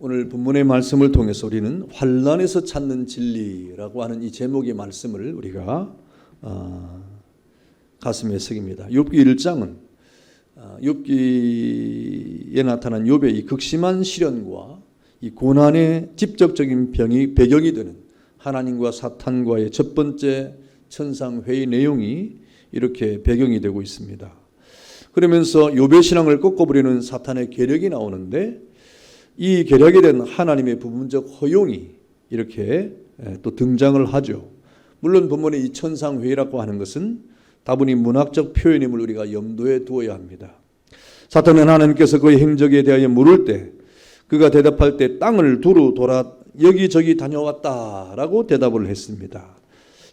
오늘 본문의 말씀을 통해서 우리는 환난에서 찾는 진리라고 하는 이 제목의 말씀을 우리가 가슴에 새깁니다. 욥기 1장은 욥기에 나타난 욥의 이 극심한 시련과 이 고난의 직접적인 배경이 되는 하나님과 사탄과의 첫 번째 천상회의 내용이 이렇게 배경이 되고 있습니다. 그러면서 욥의 신앙을 꺾어버리는 사탄의 계략이 나오는데 이 계략에 대한 하나님의 부분적 허용이 이렇게 또 등장을 하죠. 물론 본문의 이 천상회의라고 하는 것은 다분히 문학적 표현임을 우리가 염두에 두어야 합니다. 사탄은 하나님께서 그의 행적에 대하여 물을 때 그가 대답할 때 땅을 두루 돌아 여기저기 다녀왔다라고 대답을 했습니다.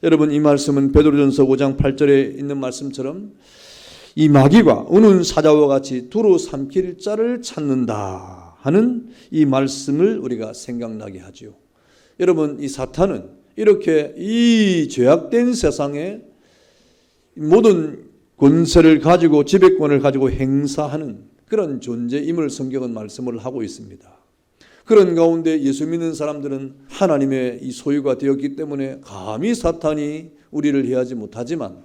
여러분, 이 말씀은 베드로전서 5장 8절에 있는 말씀처럼 이 마귀가 우는 사자와 같이 두루 삼킬 자를 찾는다 하는 이 말씀을 우리가 생각나게 하죠. 여러분, 이 사탄은 이렇게 이 죄악된 세상에 모든 권세를 가지고 지배권을 가지고 행사하는 그런 존재임을 성경은 말씀을 하고 있습니다. 그런 가운데 예수 믿는 사람들은 하나님의 이 소유가 되었기 때문에 감히 사탄이 우리를 해하지 못하지만,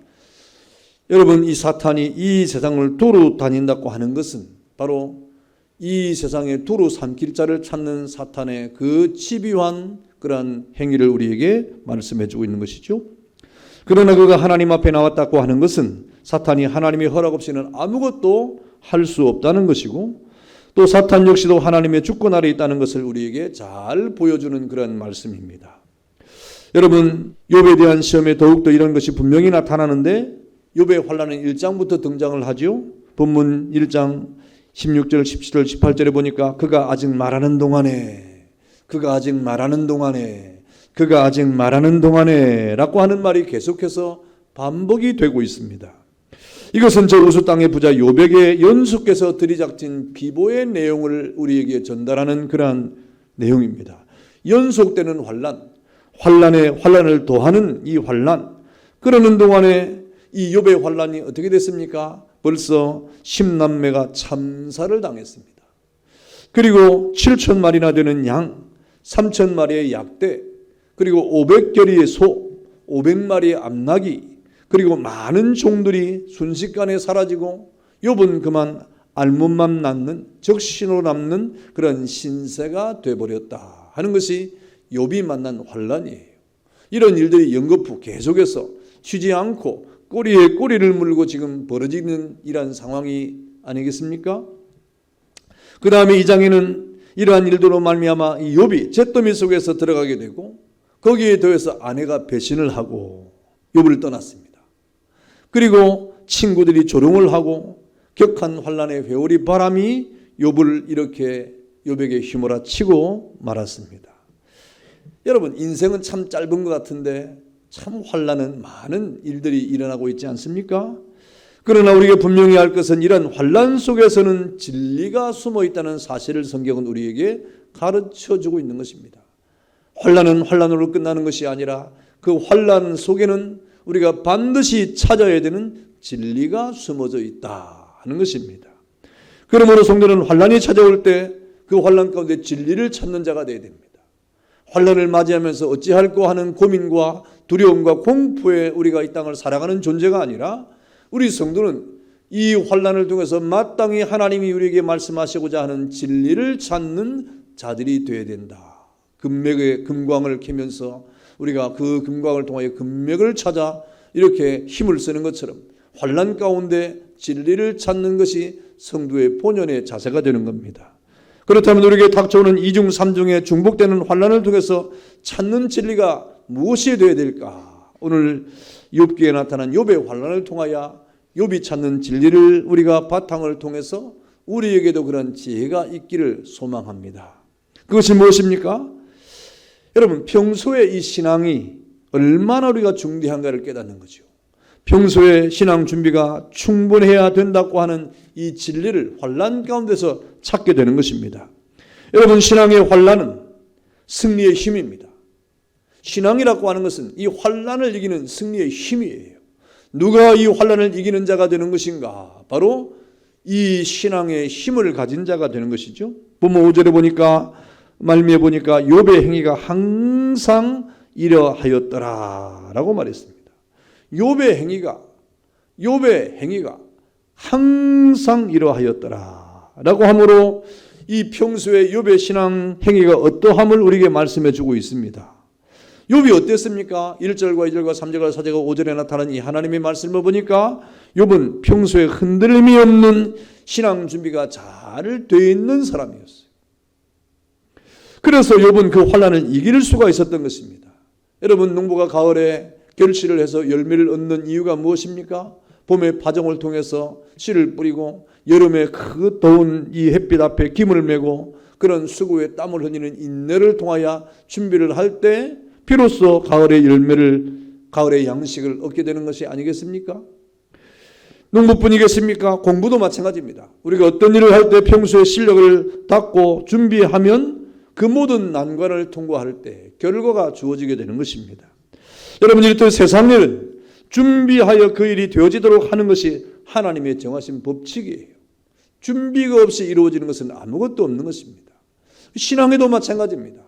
여러분, 이 사탄이 이 세상을 두루 다닌다고 하는 것은 바로 이 세상에 두루 삼킬 자를 찾는 사탄의 그 집요한 그러한 행위를 우리에게 말씀해 주고 있는 것이죠. 그러나 그가 하나님 앞에 나왔다고 하는 것은 사탄이 하나님의 허락 없이는 아무것도 할 수 없다는 것이고, 또 사탄 역시도 하나님의 주권 아래 있다는 것을 우리에게 잘 보여주는 그런 말씀입니다. 여러분, 욥에 대한 시험에 더욱더 이런 것이 분명히 나타나는데 욥의 환난은 1장부터 등장을 하죠. 본문 1장 16절, 17절, 18절에 보니까 그가 아직 말하는 동안에 라고 하는 말이 계속해서 반복이 되고 있습니다. 이것은 저 우수 땅의 부자 욥에게 연수께서 들이닥친 비보의 내용을 우리에게 전달하는 그러한 내용입니다. 연속되는 환난에 환난을 더하는 이 환난, 그러는 동안에 이 욥의 환난이 어떻게 됐습니까? 벌써 10남매가 참사를 당했습니다. 그리고 7,000마리나 되는 양, 3,000마리의 약대, 그리고 500결의의 소, 500마리의 암나귀, 그리고 많은 종들이 순식간에 사라지고 욥은 그만 알몸만 남는, 적신으로 남는 그런 신세가 되어버렸다 하는 것이 욥이 만난 환난이에요. 이런 일들이 연거푸 계속해서 쉬지 않고 꼬리에 꼬리를 물고 지금 벌어지는 이러한 상황이 아니겠습니까? 그 다음에 2장에는 이러한 일들로 말미암아 이 욥이 잿더미 속에서 들어가게 되고, 거기에 더해서 아내가 배신을 하고 욥을 떠났습니다. 그리고 친구들이 조롱을 하고 격한 환난의 회오리 바람이 욥을 이렇게 욥에게 휘몰아치고 말았습니다. 여러분, 인생은 참 짧은 것 같은데 참 환난은 많은 일들이 일어나고 있지 않습니까? 그러나 우리가 분명히 알 것은 이런 환난 속에서는 진리가 숨어 있다는 사실을 성경은 우리에게 가르쳐주고 있는 것입니다. 환난은 환난으로 끝나는 것이 아니라 그 환난 속에는 우리가 반드시 찾아야 되는 진리가 숨어져 있다 하는 것입니다. 그러므로 성도는 환난이 찾아올 때 그 환난 가운데 진리를 찾는 자가 되어야 됩니다. 환난을 맞이하면서 어찌할꼬 하는 고민과 두려움과 공포에 우리가 이 땅을 살아가는 존재가 아니라, 우리 성도는 이 환난을 통해서 마땅히 하나님이 우리에게 말씀하시고자 하는 진리를 찾는 자들이 되어야 된다. 금맥의 금광을 캐면서 우리가 그 금광을 통하여 금맥을 찾아 이렇게 힘을 쓰는 것처럼 환난 가운데 진리를 찾는 것이 성도의 본연의 자세가 되는 겁니다. 그렇다면 우리에게 닥쳐오는 2중 3중에 중복되는 환난을 통해서 찾는 진리가 무엇이 되어야 될까? 오늘 욥기에 나타난 욥의 환난을 통하여 욥이 찾는 진리를 우리가 바탕을 통해서 우리에게도 그런 지혜가 있기를 소망합니다. 그것이 무엇입니까? 여러분, 평소에 이 신앙이 얼마나 우리가 중대한가를 깨닫는 거죠. 평소에 신앙 준비가 충분해야 된다고 하는 이 진리를 환난 가운데서 찾게 되는 것입니다. 여러분, 신앙의 환난은 승리의 힘입니다. 신앙이라고 하는 것은 이 환난을 이기는 승리의 힘이에요. 누가 이 환난을 이기는 자가 되는 것인가? 바로 이 신앙의 힘을 가진 자가 되는 것이죠. 본문 5절에 보니까 말미에 보니까 욥의 행위가 항상 이러하였더라라고 말했습니다. 욥의 행위가 항상 이러하였더라라고 하므로 이 평소에 욥의 신앙 행위가 어떠함을 우리에게 말씀해 주고 있습니다. 욥이 어땠습니까? 1절과 2절과 3절과 4절과 5절에 나타난 이 하나님의 말씀을 보니까 욥은 평소에 흔들림이 없는 신앙 준비가 잘 돼 있는 사람이었어요. 그래서 욥은 그 환난을 이길 수가 있었던 것입니다. 여러분, 농부가 가을에 결실을 해서 열매를 얻는 이유가 무엇입니까? 봄에 파종을 통해서 씨를 뿌리고 여름에 그 더운 이 햇빛 앞에 김을 메고 그런 수고에 땀을 흘리는 인내를 통하여 준비를 할 때 비로소 가을의 가을의 양식을 얻게 되는 것이 아니겠습니까? 농부뿐이겠습니까? 공부도 마찬가지입니다. 우리가 어떤 일을 할 때 평소에 실력을 닦고 준비하면 그 모든 난관을 통과할 때 결과가 주어지게 되는 것입니다. 여러분, 이렇듯 세상 일은 준비하여 그 일이 되어지도록 하는 것이 하나님의 정하신 법칙이에요. 준비가 없이 이루어지는 것은 아무것도 없는 것입니다. 신앙에도 마찬가지입니다.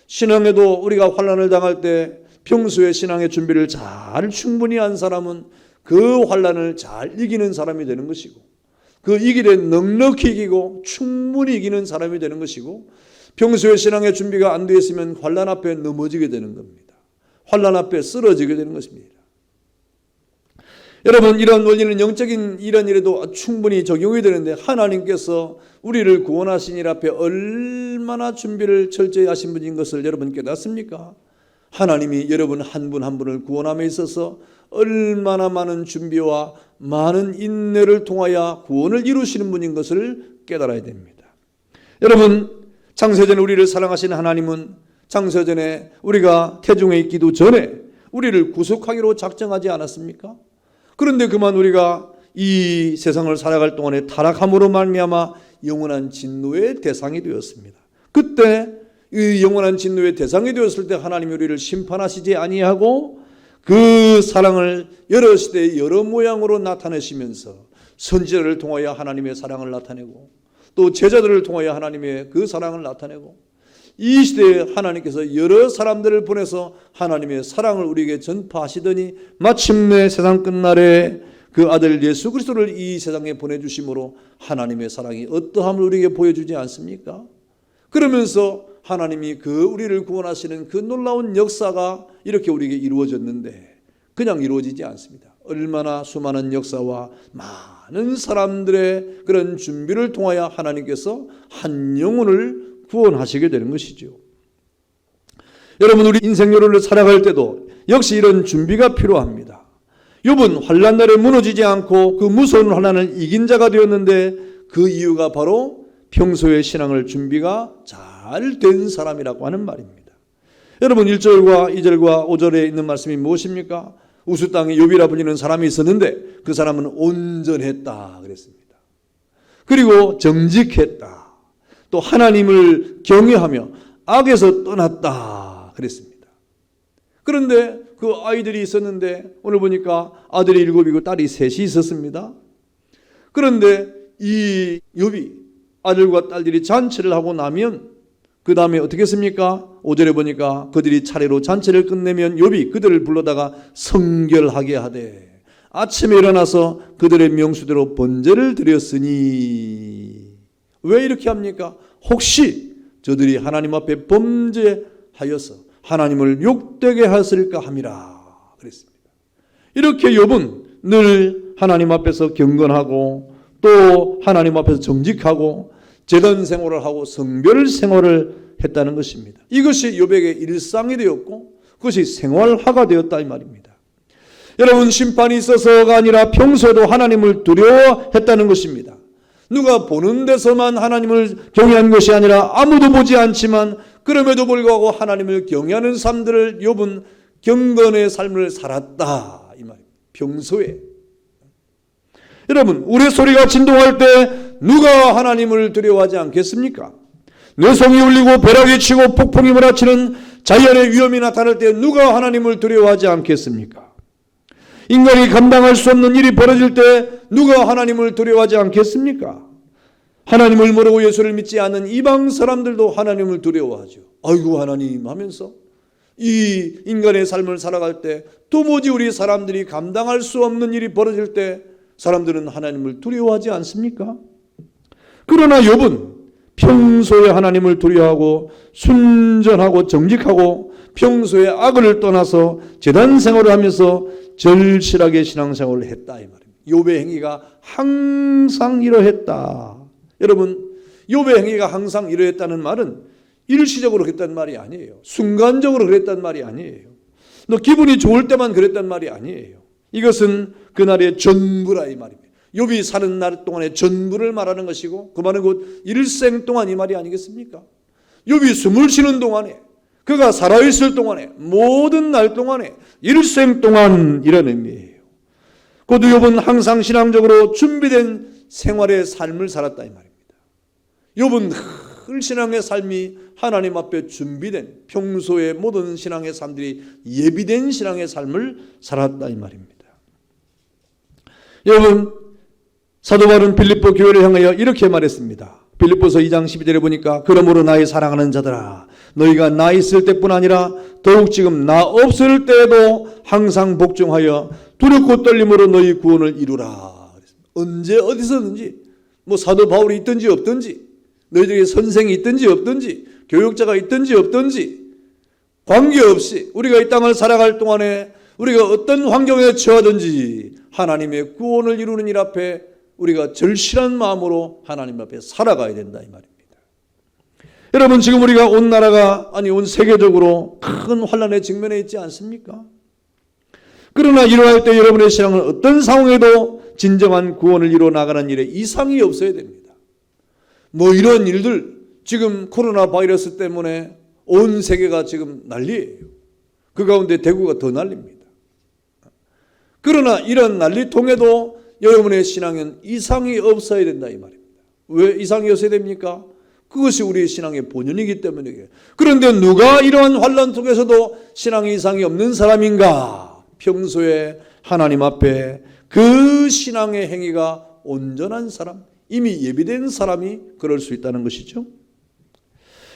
신앙에도 우리가 환난을 당할 때 평소에 신앙의 준비를 잘 충분히 한 사람은 그 환난을 잘 이기는 사람이 되는 것이고, 그 이기되 넉넉히 이기고 충분히 이기는 사람이 되는 것이고, 평소에 신앙의 준비가 안 되어 있으면 환난 앞에 넘어지게 되는 겁니다. 환난 앞에 쓰러지게 되는 것입니다. 여러분, 이런 원리는 영적인 이런 일에도 충분히 적용이 되는데, 하나님께서 우리를 구원하신 일 앞에 얼마나 준비를 철저히 하신 분인 것을 여러분 깨닫습니까? 하나님이 여러분 한 분 한 분을 구원함에 있어서 얼마나 많은 준비와 많은 인내를 통하여 구원을 이루시는 분인 것을 깨달아야 됩니다. 여러분, 창세전에 우리를 사랑하신 하나님은 창세전에 우리가 태중에 있기도 전에 우리를 구속하기로 작정하지 않았습니까? 그런데 그만 우리가 이 세상을 살아갈 동안에 타락함으로 말미암아 영원한 진노의 대상이 되었습니다. 그때 이 영원한 진노의 대상이 되었을 때 하나님이 우리를 심판하시지 아니하고 그 사랑을 여러 시대의 여러 모양으로 나타내시면서 선지자를 통하여 하나님의 사랑을 나타내고 또 제자들을 통하여 하나님의 그 사랑을 나타내고 이 시대에 하나님께서 여러 사람들을 보내서 하나님의 사랑을 우리에게 전파하시더니 마침내 세상 끝날에 그 아들 예수 그리스도를 이 세상에 보내주심으로 하나님의 사랑이 어떠함을 우리에게 보여주지 않습니까? 그러면서 하나님이 그 우리를 구원하시는 그 놀라운 역사가 이렇게 우리에게 이루어졌는데 그냥 이루어지지 않습니다. 얼마나 수많은 역사와 많은 사람들의 그런 준비를 통하여 하나님께서 한 영혼을 구원하시게 되는 것이죠. 여러분, 우리 인생 여론을 살아갈 때도 역시 이런 준비가 필요합니다. 욥은 환난 날에 무너지지 않고 그 무서운 환난을 이긴 자가 되었는데 그 이유가 바로 평소의 신앙을 준비가 잘 된 사람이라고 하는 말입니다. 여러분, 1절과 2절과 5절에 있는 말씀이 무엇입니까? 우수 땅에 욥이라 불리는 사람이 있었는데 그 사람은 온전했다 그랬습니다. 그리고 정직했다. 또 하나님을 경외하며 악에서 떠났다 그랬습니다. 그런데 그 아이들이 있었는데 오늘 보니까 아들이 7이고 딸이 3이 있었습니다. 그런데 이 욥이 아들과 딸들이 잔치를 하고 나면 그 다음에 어떻게 했습니까? 5절에 보니까 그들이 차례로 잔치를 끝내면 욥이 그들을 불러다가 성결하게 하되 아침에 일어나서 그들의 명수대로 번제를 드렸으니. 왜 이렇게 합니까? 혹시 저들이 하나님 앞에 범죄하여서 하나님을 욕되게 하였을까 함이라 그랬습니다. 이렇게 욥은 늘 하나님 앞에서 경건하고 또 하나님 앞에서 정직하고 제단 생활을 하고 성별 생활을 했다는 것입니다. 이것이 욥에게 일상이 되었고 그것이 생활화가 되었다 이 말입니다. 여러분, 심판이 있어서가 아니라 평소에도 하나님을 두려워했다는 것입니다. 누가 보는 데서만 하나님을 경외한 것이 아니라 아무도 보지 않지만 그럼에도 불구하고 하나님을 경외하는 사람들을 욥은 경건의 삶을 살았다 이 말입니다. 평소에. 여러분, 우리 소리가 진동할 때 누가 하나님을 두려워하지 않겠습니까? 뇌성이 울리고 벼락이 치고 폭풍이 몰아치는 자연의 위험이 나타날 때 누가 하나님을 두려워하지 않겠습니까? 인간이 감당할 수 없는 일이 벌어질 때 누가 하나님을 두려워하지 않겠습니까? 하나님을 모르고 예수를 믿지 않는 이방 사람들도 하나님을 두려워하죠. 아이고 하나님 하면서 이 인간의 삶을 살아갈 때 도무지 우리 사람들이 감당할 수 없는 일이 벌어질 때 사람들은 하나님을 두려워하지 않습니까? 그러나 욥은 평소에 하나님을 두려워하고 순전하고 정직하고 평소에 악을 떠나서 제단 생활을 하면서 절실하게 신앙생활을 했다 이 말입니다. 욥의 행위가 항상 이러했다. 여러분, 욥의 행위가 항상 이러했다는 말은 일시적으로 그랬단 말이 아니에요. 순간적으로 그랬단 말이 아니에요. 너 기분이 좋을 때만 그랬단 말이 아니에요. 이것은 그날의 전부라 이 말입니다. 욥이 사는 날 동안의 전부를 말하는 것이고 그 말은 곧 일생 동안 이 말이 아니겠습니까? 욥이 숨을 쉬는 동안에 그가 살아있을 동안에 모든 날 동안에 일생 동안 이런 의미예요. 곧 욥은 항상 신앙적으로 준비된 생활의 삶을 살았다 이 말입니다. 욥은 늘 신앙의 삶이 하나님 앞에 준비된 평소의 모든 신앙의 삶들이 예비된 신앙의 삶을 살았다 이 말입니다. 여러분, 사도 바울은 빌립보 교회를 향하여 이렇게 말했습니다. 빌립보서 2장 12절에 보니까 그러므로 나의 사랑하는 자들아 너희가 나 있을 때뿐 아니라 더욱 지금 나 없을 때에도 항상 복종하여 두렵고 떨림으로 너희 구원을 이루라. 언제 어디서든지 뭐 사도 바울이 있든지 없든지 너희들에게 선생이 있든지 없든지 교육자가 있든지 없든지 관계없이 우리가 이 땅을 살아갈 동안에 우리가 어떤 환경에 처하든지 하나님의 구원을 이루는 일 앞에 우리가 절실한 마음으로 하나님 앞에 살아가야 된다 이 말입니다. 여러분, 지금 우리가 온 나라가 아니 온 세계적으로 큰 환난에 직면해 있지 않습니까? 그러나 이러할 때 여러분의 신앙은 어떤 상황에도 진정한 구원을 이루어 나가는 일에 이상이 없어야 됩니다. 뭐 이런 일들 지금 코로나 바이러스 때문에 온 세계가 지금 난리예요. 그 가운데 대구가 더 난립니다. 그러나 이런 난리통에도 여러분의 신앙은 이상이 없어야 된다 이 말입니다. 왜 이상이 없어야 됩니까? 그것이 우리의 신앙의 본연이기 때문이에요. 그런데 누가 이러한 환난 속에서도 신앙에 이상이 없는 사람인가? 평소에 하나님 앞에 그 신앙의 행위가 온전한 사람, 이미 예비된 사람이 그럴 수 있다는 것이죠.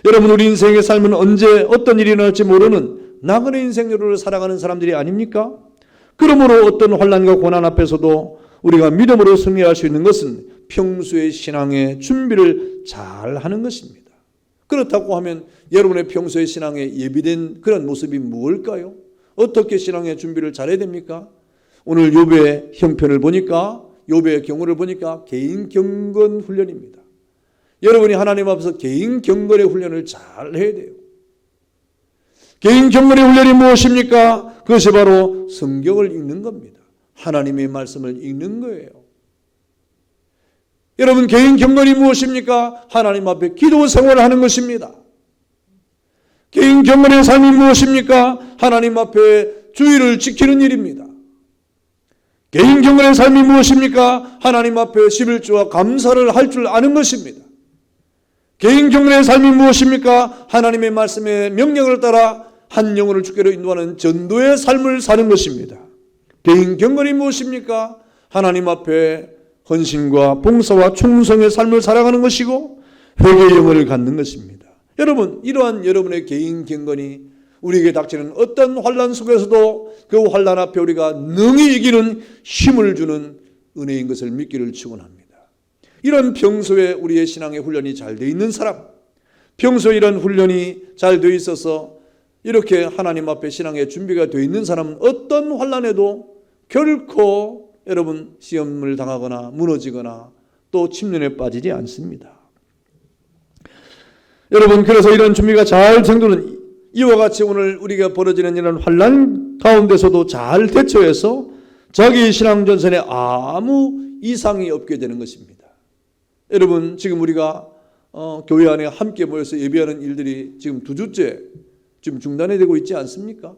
여러분, 우리 인생의 삶은 언제 어떤 일이 일어날지 모르는 나그네 인생로를 살아가는 사람들이 아닙니까? 그러므로 어떤 환난과 고난 앞에서도 우리가 믿음으로 승리할 수 있는 것은 평소의 신앙의 준비를 잘 하는 것입니다. 그렇다고 하면 여러분의 평소의 신앙에 예비된 그런 모습이 무엇일까요? 어떻게 신앙의 준비를 잘해야 됩니까? 오늘 욥의 형편을 보니까 욥의 경우를 보니까 개인 경건 훈련입니다. 여러분이 하나님 앞에서 개인 경건의 훈련을 잘 해야 돼요. 개인 경건의 훈련이 무엇입니까? 그것이 바로 성경을 읽는 겁니다. 하나님의 말씀을 읽는 거예요. 여러분, 개인 경건이 무엇입니까? 하나님 앞에 기도 생활을 하는 것입니다. 개인 경건의 삶이 무엇입니까? 하나님 앞에 주의를 지키는 일입니다. 개인 경건의 삶이 무엇입니까? 하나님 앞에 11조와 감사를 할 줄 아는 것입니다. 개인 경건의 삶이 무엇입니까? 하나님의 말씀의 명령을 따라 한 영혼을 주께로 인도하는 전도의 삶을 사는 것입니다. 개인 경건이 무엇입니까? 하나님 앞에 헌신과 봉사와 충성의 삶을 살아가는 것이고 회개의 영혼을 갖는 것입니다. 여러분, 이러한 여러분의 개인 경건이 우리에게 닥치는 어떤 환난 속에서도 그 환난 앞에 우리가 능히 이기는 힘을 주는 은혜인 것을 믿기를 축원합니다. 이런 평소에 우리의 신앙의 훈련이 잘 되어 있는 사람, 평소에 이런 훈련이 잘 되어 있어서 이렇게 하나님 앞에 신앙의 준비가 되어 있는 사람은 어떤 환난에도 결코 여러분 시험을 당하거나 무너지거나 또 침륜에 빠지지 않습니다. 여러분, 그래서 이런 준비가 잘 정도는 이와 같이 오늘 우리가 벌어지는 이런 환난 가운데서도 잘 대처해서 자기 신앙 전선에 아무 이상이 없게 되는 것입니다. 여러분, 지금 우리가 교회 안에 함께 모여서 예배하는 일들이 지금 2주째 지금 중단이 되고 있지 않습니까?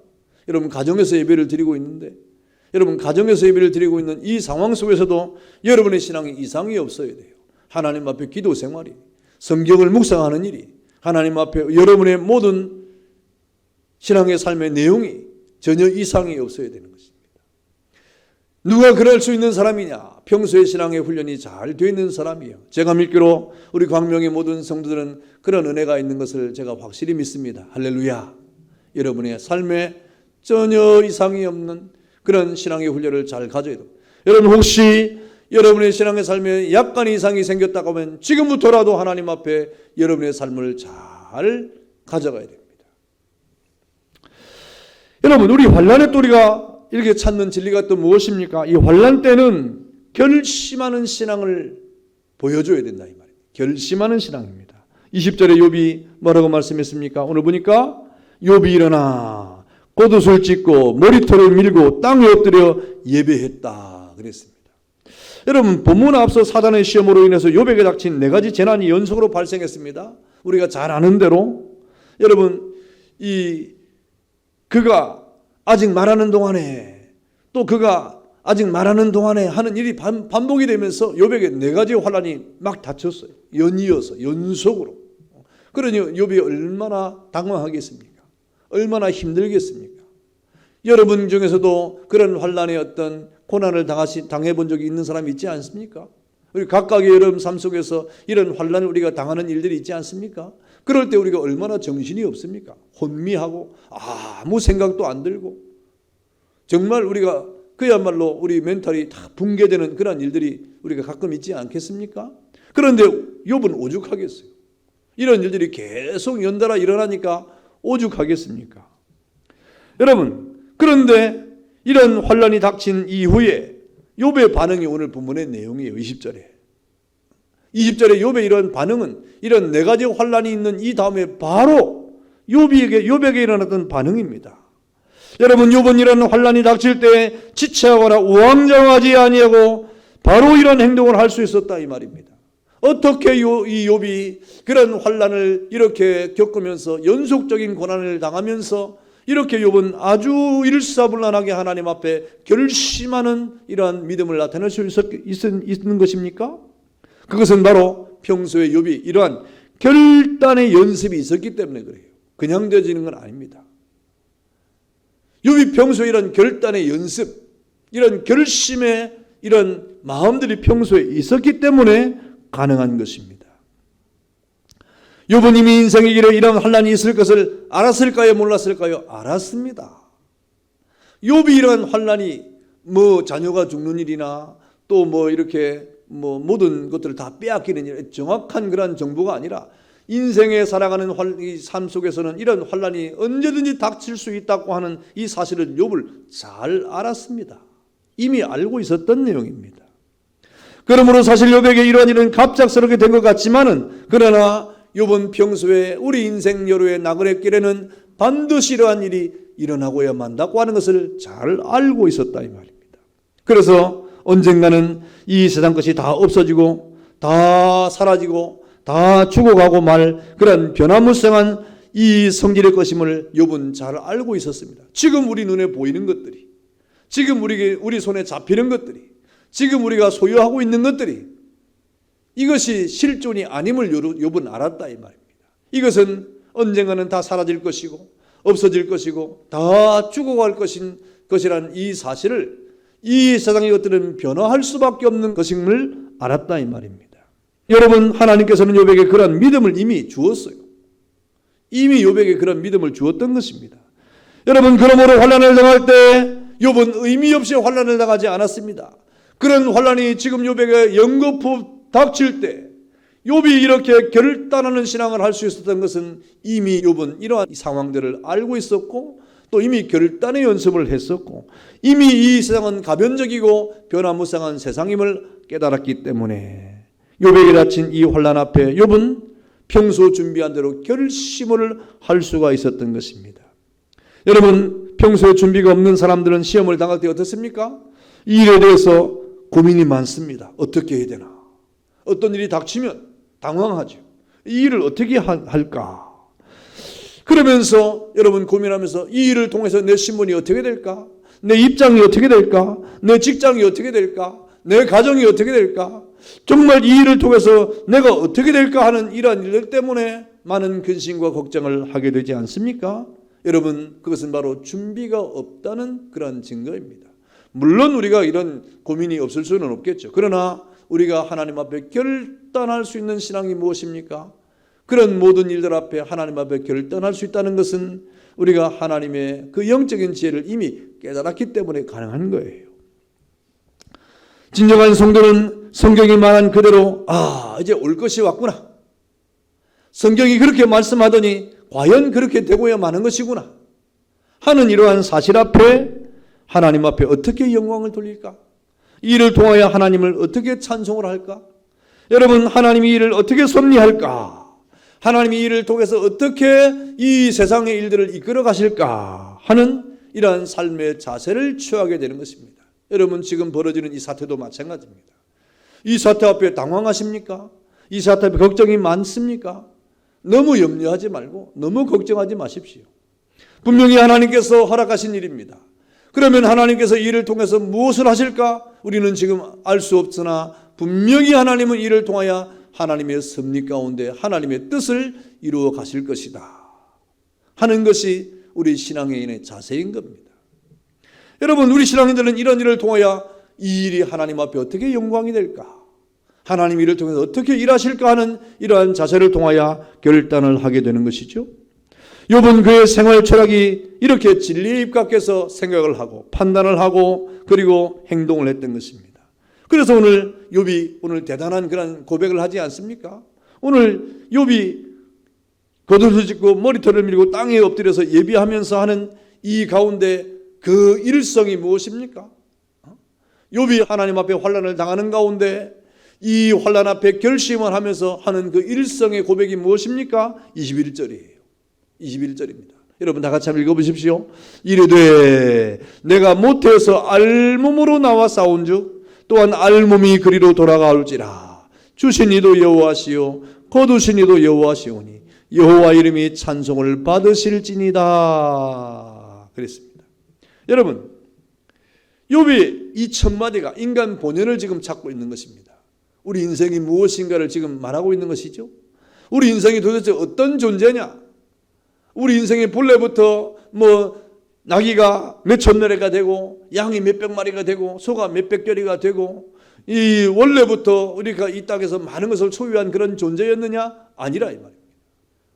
여러분, 가정에서 예배를 드리고 있는데 여러분, 가정에서 예배를 드리고 있는 이 상황 속에서도 여러분의 신앙에 이상이 없어야 돼요. 하나님 앞에 기도 생활이, 성경을 묵상하는 일이, 하나님 앞에 여러분의 모든 신앙의 삶의 내용이 전혀 이상이 없어야 되는 것입니다. 누가 그럴 수 있는 사람이냐? 평소에 신앙의 훈련이 잘 되어 있는 사람이에요. 제가 믿기로 우리 광명의 모든 성도들은 그런 은혜가 있는 것을 제가 확실히 믿습니다. 할렐루야. 여러분의 삶에 전혀 이상이 없는 그런 신앙의 훈련을 잘 가져야 돼요. 여러분 혹시 여러분의 신앙의 삶에 약간 이상이 생겼다고 하면 지금부터라도 하나님 앞에 여러분의 삶을 잘 가져가야 됩니다. 여러분 우리 환난의 또 우리가 이렇게 찾는 진리가 또 무엇입니까? 이 환난 때는 결심하는 신앙을 보여줘야 된다 이 말입니다. 결심하는 신앙입니다. 20절에 욥이 뭐라고 말씀했습니까? 오늘 보니까 욥이 일어나 겉옷을 찢고 머리털을 밀고 땅에 엎드려 예배했다 그랬습니다. 여러분 본문 앞서 사단의 시험으로 인해서 욥에게 닥친 4가지 재난이 연속으로 발생했습니다. 우리가 잘 아는 대로 여러분 그가 아직 말하는 동안에 또 그가 아직 말하는 동안에 하는 일이 반복이 되면서 욥에게 4가지 환난이 막 닥쳤어요. 연이어서 연속으로. 그러니 욥이 얼마나 당황하겠습니까? 얼마나 힘들겠습니까? 여러분 중에서도 그런 환난의 어떤 고난을 당해본 적이 있는 사람이 있지 않습니까? 우리 각각의 여러분 삶 속에서 이런 환난을 우리가 당하는 일들이 있지 않습니까? 그럴 때 우리가 얼마나 정신이 없습니까? 혼미하고 아무 생각도 안 들고 정말 우리가 그야말로 우리 멘탈이 다 붕괴되는 그런 일들이 우리가 가끔 있지 않겠습니까? 그런데 욥은 오죽하겠어요. 이런 일들이 계속 연달아 일어나니까 오죽하겠습니까? 여러분 그런데 이런 환난이 닥친 이후에 욥의 반응이 오늘 본문의 내용이에요. 20절에 욥의 이런 반응은 이런 4가지 환난이 있는 이 다음에 바로 욥에게 일어났던 반응입니다. 여러분 욥은 이런 환난이 닥칠 때 지체하거나 우왕좌왕하지 아니하고 바로 이런 행동을 할 수 있었다 이 말입니다. 어떻게 이 욥이 그런 환난을 이렇게 겪으면서 연속적인 고난을 당하면서 이렇게 욥은 아주 일사불란하게 하나님 앞에 결심하는 이러한 믿음을 나타낼 수 있는 것입니까? 그것은 바로 평소에 욥이 이러한 결단의 연습이 있었기 때문에 그래요. 그냥 되어지는 건 아닙니다. 욥이 평소에 이런 결단의 연습, 이런 결심의 이런 마음들이 평소에 있었기 때문에 가능한 것입니다. 욥은 이미 인생의 길에 이런 환난이 있을 것을 알았을까요? 몰랐을까요? 알았습니다. 욥이 이런 환난이 자녀가 죽는 일이나 또 이렇게 모든 것들을 다 빼앗기는 일, 정확한 그런 정보가 아니라 인생에 살아가는 이 삶 속에서는 이런 환난이 언제든지 닥칠 수 있다고 하는 이 사실을 욥을 잘 알았습니다. 이미 알고 있었던 내용입니다. 그러므로 사실 욥에게 이러한 일은 갑작스럽게 된 것 같지만은 그러나 욥은 평소에 우리 인생 여로의 나그네길에는 반드시 이러한 일이 일어나고야 만다고 하는 것을 잘 알고 있었다 이 말입니다. 그래서 언젠가는 이 세상 것이 다 없어지고 다 사라지고 다 죽어가고 말 그런 변화무쌍한 이 성질의 것임을 욥은 잘 알고 있었습니다. 지금 우리 눈에 보이는 것들이, 지금 우리 손에 잡히는 것들이, 지금 우리가 소유하고 있는 것들이 이것이 실존이 아님을 욥은 알았다 이 말입니다. 이것은 언젠가는 다 사라질 것이고 없어질 것이고 다 죽어갈 것이라는 이 사실을 이 세상의 것들은 변화할 수밖에 없는 것임을 알았다 이 말입니다. 여러분 하나님께서는 욥에게 그런 믿음을 이미 주었어요. 이미 욥에게 그런 믿음을 주었던 것입니다. 여러분 그러므로 환난을 당할 때 욥은 의미 없이 환난을 당하지 않았습니다. 그런 환난이 지금 욥에게 연거푸 닥칠 때 욥이 이렇게 결단하는 신앙을 할 수 있었던 것은 이미 욥은 이러한 상황들을 알고 있었고 또 이미 결단의 연습을 했었고 이미 이 세상은 가변적이고 변화무쌍한 세상임을 깨달았기 때문에 욥에게 닥친 이 환난 앞에 욥은 평소 준비한 대로 결심을 할 수가 있었던 것입니다. 여러분 평소에 준비가 없는 사람들은 시험을 당할 때 어떻습니까? 이 일에 대해서 고민이 많습니다. 어떻게 해야 되나? 어떤 일이 닥치면 당황하죠. 이 일을 어떻게 할까? 그러면서 여러분 고민하면서 이 일을 통해서 내 신분이 어떻게 될까? 내 입장이 어떻게 될까? 내 직장이 어떻게 될까? 내 가정이 어떻게 될까? 정말 이 일을 통해서 내가 어떻게 될까 하는 이러한 일들 때문에 많은 근심과 걱정을 하게 되지 않습니까? 여러분 그것은 바로 준비가 없다는 그런 증거입니다. 물론 우리가 이런 고민이 없을 수는 없겠죠. 그러나 우리가 하나님 앞에 결단할 수 있는 신앙이 무엇입니까? 그런 모든 일들 앞에 하나님 앞에 결단할 수 있다는 것은 우리가 하나님의 그 영적인 지혜를 이미 깨달았기 때문에 가능한 거예요. 진정한 성도는 성경이 말한 그대로 이제 올 것이 왔구나. 성경이 그렇게 말씀하더니 과연 그렇게 되고야 마는 것이구나 하는 이러한 사실 앞에 하나님 앞에 어떻게 영광을 돌릴까? 이 일을 통하여 하나님을 어떻게 찬송을 할까? 여러분, 하나님이 이 일을 어떻게 섭리할까? 하나님이 이 일을 통해서 어떻게 이 세상의 일들을 이끌어 가실까 하는 이러한 삶의 자세를 취하게 되는 것입니다. 여러분, 지금 벌어지는 이 사태도 마찬가지입니다. 이 사태 앞에 당황하십니까? 이 사태 앞에 걱정이 많습니까? 너무 염려하지 말고 너무 걱정하지 마십시오. 분명히 하나님께서 허락하신 일입니다. 그러면 하나님께서 이 일을 통해서 무엇을 하실까? 우리는 지금 알 수 없으나 분명히 하나님은 이를 통하여 하나님의 섭리 가운데 하나님의 뜻을 이루어 가실 것이다 하는 것이 우리 신앙인의 자세인 겁니다. 여러분, 우리 신앙인들은 이런 일을 통하여 이 일이 하나님 앞에 어떻게 영광이 될까? 하나님 이를 통해서 어떻게 일하실까 하는 이러한 자세를 통하여 결단을 하게 되는 것이죠. 욥은 그의 생활 철학이 이렇게 진리에 입각해서 생각을 하고 판단을 하고 그리고 행동을 했던 것입니다. 그래서 오늘 욥이 오늘 대단한 그런 고백을 하지 않습니까? 오늘 욥이 겉옷을 찢고 머리털을 밀고 땅에 엎드려서 예비하면서 하는 이 가운데 그 일성이 무엇입니까? 욥이 하나님 앞에 환난을 당하는 가운데 이 환난 앞에 결심을 하면서 하는 그 일성의 고백이 무엇입니까? 21절이에요. 21절입니다. 여러분 다 같이 한번 읽어보십시오. 이르되 내가 모태에서 알몸으로 나와 싸운즉 또한 알몸이 그리로 돌아가올지라. 주신 이도 여호와시요 거두신 이도 여호와시오니 여호와 이름이 찬송을 받으실지니다 그랬습니다. 여러분, 욥의 이 첫마디가 인간 본연을 지금 찾고 있는 것입니다. 우리 인생이 무엇인가를 지금 말하고 있는 것이죠. 우리 인생이 도대체 어떤 존재냐? 우리 인생의 본래부터 나귀가 몇천 마리가 되고 양이 몇백 마리가 되고 소가 몇백 결이가 되고 이 원래부터 우리가 이 땅에서 많은 것을 소유한 그런 존재였느냐? 아니라 이 말입니다.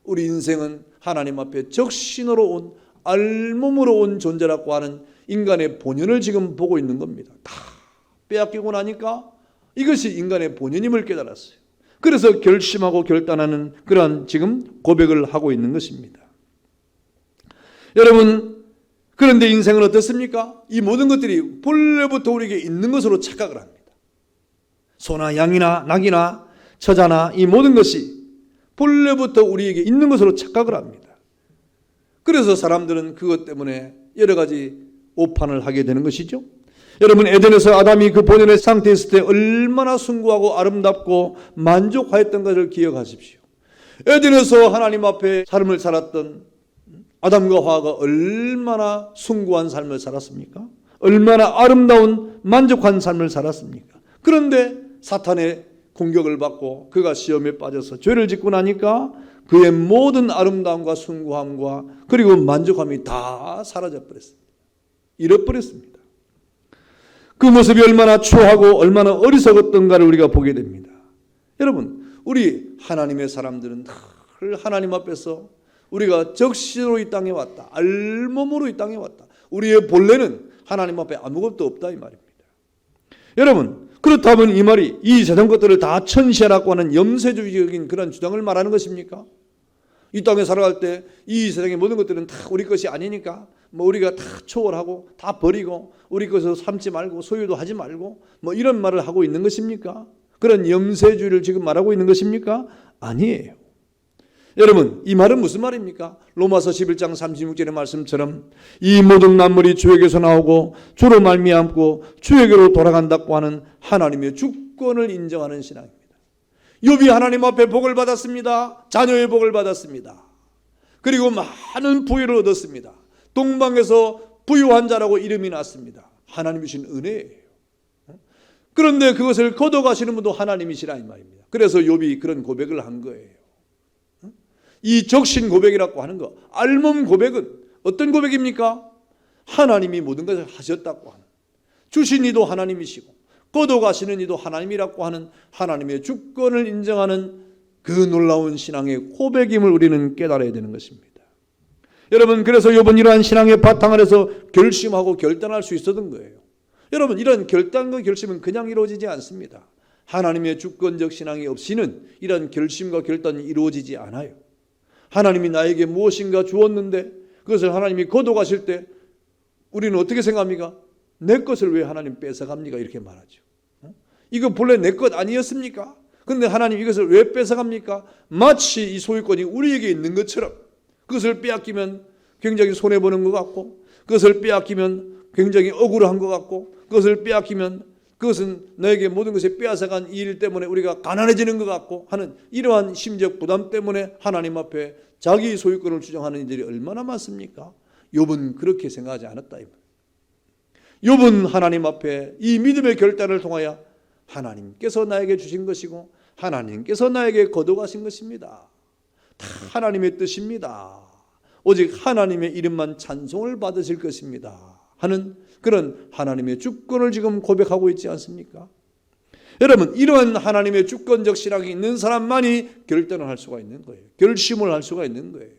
우리 인생은 하나님 앞에 적신으로 온 알몸으로 온 존재라고 하는 인간의 본연을 지금 보고 있는 겁니다. 다 빼앗기고 나니까 이것이 인간의 본연임을 깨달았어요. 그래서 결심하고 결단하는 그러한 지금 고백을 하고 있는 것입니다. 여러분, 그런데 인생은 어떻습니까? 이 모든 것들이 본래부터 우리에게 있는 것으로 착각을 합니다. 소나 양이나 낙이나 처자나 이 모든 것이 본래부터 우리에게 있는 것으로 착각을 합니다. 그래서 사람들은 그것 때문에 여러 가지 오판을 하게 되는 것이죠. 여러분, 에덴에서 아담이 그 본연의 상태에 있을 때 얼마나 숭고하고 아름답고 만족하였던 것을 기억하십시오. 에덴에서 하나님 앞에 삶을 살았던 아담과 하와가 얼마나 숭고한 삶을 살았습니까? 얼마나 아름다운 만족한 삶을 살았습니까? 그런데 사탄의 공격을 받고 그가 시험에 빠져서 죄를 짓고 나니까 그의 모든 아름다움과 숭고함과 그리고 만족함이 다 사라져 버렸습니다. 잃어버렸습니다. 그 모습이 얼마나 추하고 얼마나 어리석었던가를 우리가 보게 됩니다. 여러분, 우리 하나님의 사람들은 늘 하나님 앞에서 우리가 적시로 이 땅에 왔다. 알몸으로 이 땅에 왔다. 우리의 본래는 하나님 앞에 아무것도 없다 이 말입니다. 여러분, 그렇다면 이 말이 이 세상 것들을 다 천시하라고 하는 염세주의적인 그런 주장을 말하는 것입니까? 이 땅에 살아갈 때 이 세상의 모든 것들은 다 우리 것이 아니니까 우리가 다 초월하고 다 버리고 우리 것을 삼지 말고 소유도 하지 말고 이런 말을 하고 있는 것입니까? 그런 염세주의를 지금 말하고 있는 것입니까? 아니에요. 여러분, 이 말은 무슨 말입니까? 로마서 11장 36절의 말씀처럼 이 모든 만물이 주에게서 나오고 주로 말미암고 주에게로 돌아간다고 하는 하나님의 주권을 인정하는 신앙입니다. 욥이 하나님 앞에 복을 받았습니다. 자녀의 복을 받았습니다. 그리고 많은 부유를 얻었습니다. 동방에서 부유한 자라고 이름이 났습니다. 하나님이 주신 은혜예요. 그런데 그것을 거둬가시는 분도 하나님이시라 이 말입니다. 그래서 욥이 그런 고백을 한 거예요. 이 적신 고백이라고 하는 거, 알몸 고백은 어떤 고백입니까? 하나님이 모든 것을 하셨다고 하는, 주신 이도 하나님이시고 거둬가시는 이도 하나님이라고 하는 하나님의 주권을 인정하는 그 놀라운 신앙의 고백임을 우리는 깨달아야 되는 것입니다. 여러분, 그래서 욥은 이러한 신앙의 바탕 아래서 결심하고 결단할 수 있었던 거예요. 여러분, 이런 결단과 결심은 그냥 이루어지지 않습니다. 하나님의 주권적 신앙이 없이는 이런 결심과 결단이 이루어지지 않아요. 하나님이 나에게 무엇인가 주었는데 그것을 하나님이 거둬가실 때 우리는 어떻게 생각합니까? 내 것을 왜 하나님 뺏어갑니까? 이렇게 말하죠. 이거 본래 내 것 아니었습니까? 근데 하나님 이것을 왜 뺏어갑니까? 마치 이 소유권이 우리에게 있는 것처럼 그것을 빼앗기면 굉장히 손해보는 것 같고, 그것을 빼앗기면 굉장히 억울한 것 같고, 그것을 빼앗기면 그것은 너에게 모든 것을 빼앗아간 이 일 때문에 우리가 가난해지는 것 같고 하는 이러한 심적 부담 때문에 하나님 앞에 자기 소유권을 주장하는 이들이 얼마나 많습니까? 욥은 그렇게 생각하지 않았다. 욥은 하나님 앞에 이 믿음의 결단을 통하여 하나님께서 나에게 주신 것이고 하나님께서 나에게 거둬가신 것입니다. 다 하나님의 뜻입니다. 오직 하나님의 이름만 찬송을 받으실 것입니다 하는 그런 하나님의 주권을 지금 고백하고 있지 않습니까? 여러분, 이러한 하나님의 주권적 신앙이 있는 사람만이 결단을 할 수가 있는 거예요. 결심을 할 수가 있는 거예요.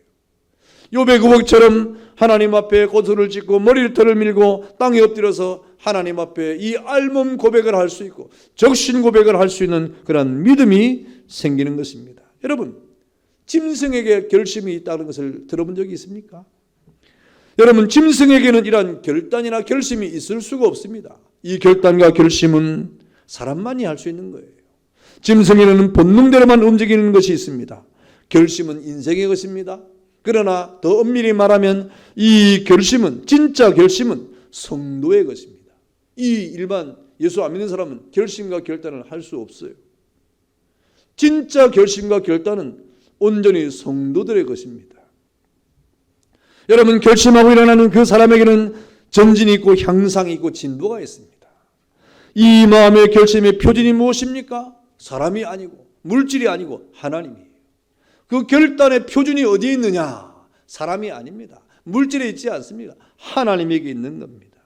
욥의 고백처럼 하나님 앞에 고소를 짓고 머리털을 밀고 땅에 엎드려서 하나님 앞에 이 알몸 고백을 할 수 있고 적신 고백을 할 수 있는 그런 믿음이 생기는 것입니다. 여러분, 짐승에게 결심이 있다는 것을 들어본 적이 있습니까? 여러분, 짐승에게는 이러한 결단이나 결심이 있을 수가 없습니다. 이 결단과 결심은 사람만이 할 수 있는 거예요. 짐승에는 본능대로만 움직이는 것이 있습니다. 결심은 인생의 것입니다. 그러나 더 엄밀히 말하면 이 결심은, 진짜 결심은 성도의 것입니다. 이 일반 예수 안 믿는 사람은 결심과 결단을 할 수 없어요. 진짜 결심과 결단은 온전히 성도들의 것입니다. 여러분, 결심하고 일어나는 그 사람에게는 전진이 있고 향상이 있고 진보가 있습니다. 이 마음의 결심의 표준이 무엇입니까? 사람이 아니고 물질이 아니고 하나님이에요. 그 결단의 표준이 어디에 있느냐? 사람이 아닙니다. 물질에 있지 않습니다. 하나님에게 있는 겁니다.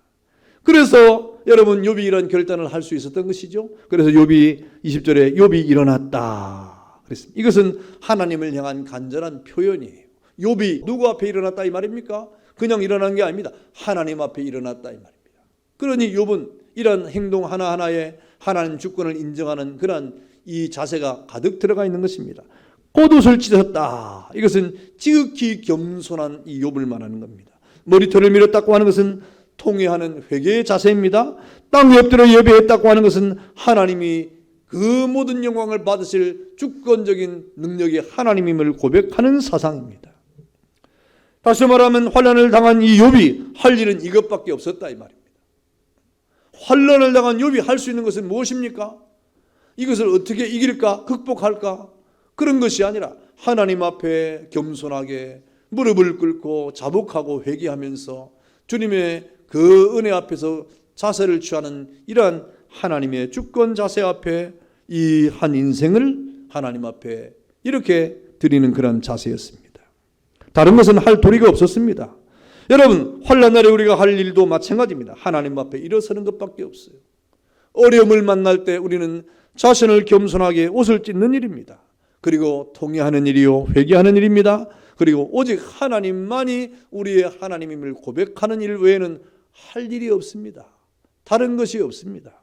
그래서 여러분, 욥이 이런 결단을 할 수 있었던 것이죠. 그래서 욥이 20절에 욥이 일어났다 그랬습니다. 이것은 하나님을 향한 간절한 표현이에요. 욥이 누구 앞에 일어났다 이 말입니까? 그냥 일어난 게 아닙니다. 하나님 앞에 일어났다 이 말입니다. 그러니 욥은 이런 행동 하나하나에 하나님 주권을 인정하는 그런 이 자세가 가득 들어가 있는 것입니다. 겉옷을 찢었다. 이것은 지극히 겸손한 이 욥을 말하는 겁니다. 머리털을 밀었다고 하는 것은 통회하는 회개의 자세입니다. 땅 엎드려 예배했다고 하는 것은 하나님이 그 모든 영광을 받으실 주권적인 능력이 하나님임을 고백하는 사상입니다. 다시 말하면 환난을 당한 이 욥이 할 일은 이것밖에 없었다 이 말입니다. 환난을 당한 욥이 할 수 있는 것은 무엇입니까? 이것을 어떻게 이길까? 극복할까? 그런 것이 아니라 하나님 앞에 겸손하게 무릎을 꿇고 자복하고 회개하면서 주님의 그 은혜 앞에서 자세를 취하는 이러한 하나님의 주권 자세 앞에 이 한 인생을 하나님 앞에 이렇게 드리는 그런 자세였습니다. 다른 것은 할 도리가 없었습니다. 여러분, 환난날에 우리가 할 일도 마찬가지입니다. 하나님 앞에 일어서는 것밖에 없어요. 어려움을 만날 때 우리는 자신을 겸손하게 옷을 찢는 일입니다. 그리고 통회하는 일이요 회개하는 일입니다. 그리고 오직 하나님만이 우리의 하나님임을 고백하는 일 외에는 할 일이 없습니다. 다른 것이 없습니다.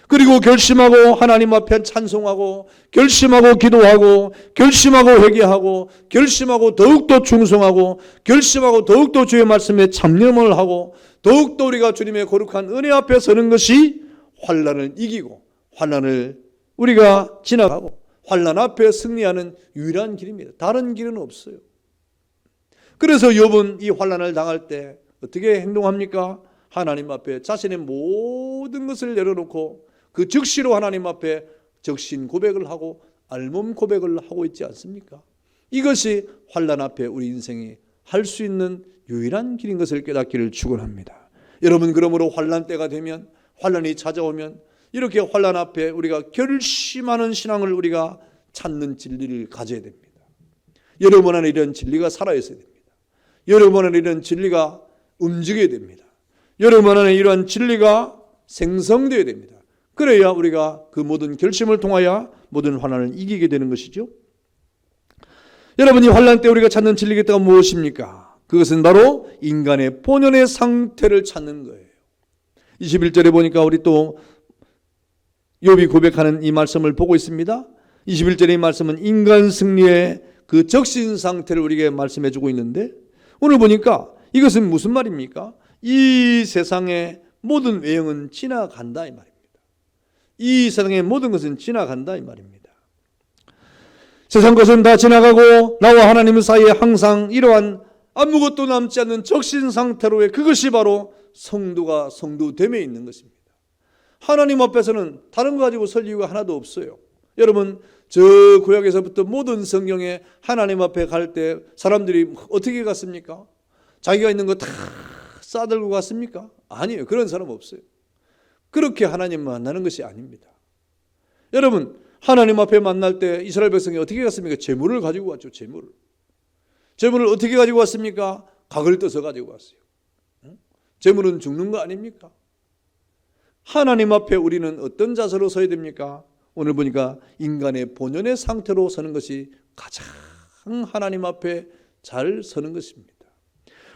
그리고 결심하고 하나님 앞에 찬송하고 결심하고 기도하고 결심하고 회개하고 결심하고 더욱더 충성하고 결심하고 더욱더 주의 말씀에 참념을 하고 더욱더 우리가 주님의 거룩한 은혜 앞에 서는 것이 환난을 이기고 환난을 우리가 지나가고 환난 앞에 승리하는 유일한 길입니다. 다른 길은 없어요. 그래서 욥은 이 환난을 당할 때 어떻게 행동합니까? 하나님 앞에 자신의 모든 것을 내려놓고 그 즉시로 하나님 앞에 적신 고백을 하고 알몸 고백을 하고 있지 않습니까? 이것이 환난 앞에 우리 인생이 할 수 있는 유일한 길인 것을 깨닫기를 축원합니다. 여러분, 그러므로 환난 때가 되면, 환난이 찾아오면 이렇게 환난 앞에 우리가 결심하는 신앙을 우리가 찾는 진리를 가져야 됩니다. 여러분 안에 이런 진리가 살아있어야 됩니다. 여러분 안에 이런 진리가 움직여야 됩니다. 여러분 안에 이러한 진리가 생성되어야 됩니다. 그래야 우리가 그 모든 결심을 통하여 모든 환난을 이기게 되는 것이죠. 여러분이 환난 때 우리가 찾는 진리가 무엇입니까? 그것은 바로 인간의 본연의 상태를 찾는 거예요. 21절에 보니까 우리 또 욥이 고백하는 이 말씀을 보고 있습니다. 21절의 이 말씀은 인간 승리의 그 적신 상태를 우리에게 말씀해 주고 있는데, 오늘 보니까 이것은 무슨 말입니까? 이 세상의 모든 외형은 지나간다 이 말입니다. 이 세상의 모든 것은 지나간다 이 말입니다. 세상 것은 다 지나가고 나와 하나님 사이에 항상 이러한 아무것도 남지 않는 적신 상태로의 그것이 바로 성도가 성도됨에 있는 것입니다. 하나님 앞에서는 다른 거 가지고 설 이유가 하나도 없어요. 여러분, 저 구약에서부터 모든 성경에 하나님 앞에 갈 때 사람들이 어떻게 갔습니까? 자기가 있는 거 다 싸들고 갔습니까? 아니에요. 그런 사람 없어요. 그렇게 하나님 만나는 것이 아닙니다. 여러분, 하나님 앞에 만날 때 이스라엘 백성이 어떻게 갔습니까? 재물을 가지고 왔죠. 재물을 어떻게 가지고 왔습니까? 각을 떠서 가지고 왔어요. 재물은 죽는 거 아닙니까? 하나님 앞에 우리는 어떤 자세로 서야 됩니까? 오늘 보니까 인간의 본연의 상태로 서는 것이 가장 하나님 앞에 잘 서는 것입니다.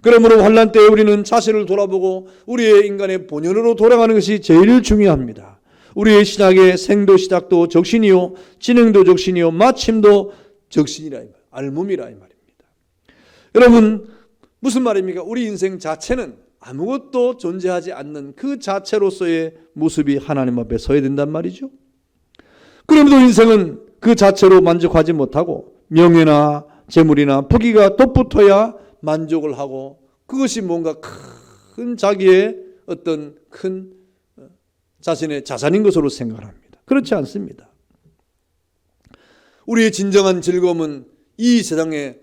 그러므로 환난 때에 우리는 자신을 돌아보고 우리의 인간의 본연으로 돌아가는 것이 제일 중요합니다. 우리의 신학의 생도 시작도 적신이요, 진행도 적신이요, 마침도 적신이라 이 말, 알몸이라 이 말입니다. 여러분, 무슨 말입니까? 우리 인생 자체는 아무것도 존재하지 않는 그 자체로서의 모습이 하나님 앞에 서야 된단 말이죠. 그럼에도 인생은 그 자체로 만족하지 못하고 명예나 재물이나 부귀가 덧붙어야 만족을 하고, 그것이 뭔가 큰 자기의 어떤 큰 자신의 자산인 것으로 생각을 합니다. 그렇지 않습니다. 우리의 진정한 즐거움은 이 세상의